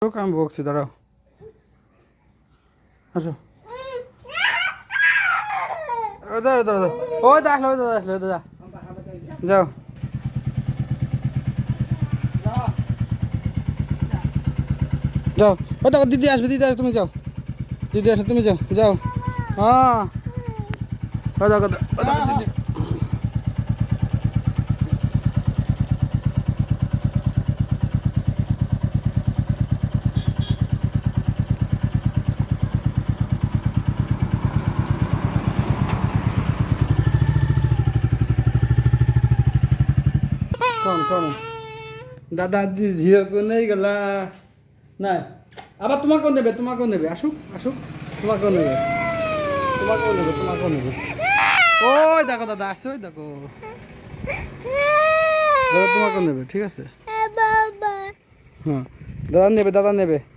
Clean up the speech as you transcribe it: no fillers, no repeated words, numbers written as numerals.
আমি বকছি, দাঁড়াও, আসো। দাঁড়াও দাঁড়াও, ও দাদা আসলো, ওই দাদা আসলো, ওই দাদা, যাও যাও। ও দেখো দিদি আসবে, দিদি আসবে, তুমি যাও, দিদি আসবে, তুমি যাও যাও। হ্যাঁ, ও দেখো, ও দেখো দিদি। কোন কোন দাদা দিদি ঝিও নেই গেলা না, আবার তোমাকেও নেবে, তোমাকেও নেবে, আসুক আসুক, তোমাকেও নেবে, তোমাকেও নেবে, তোমাকেও নেবে। ওই দেখো দাদা আসছে, ওই দেখো দাদা তোমাকেও নেবে, ঠিক আছে। হ্যাঁ, দাদা নেবে, দাদা নেবে।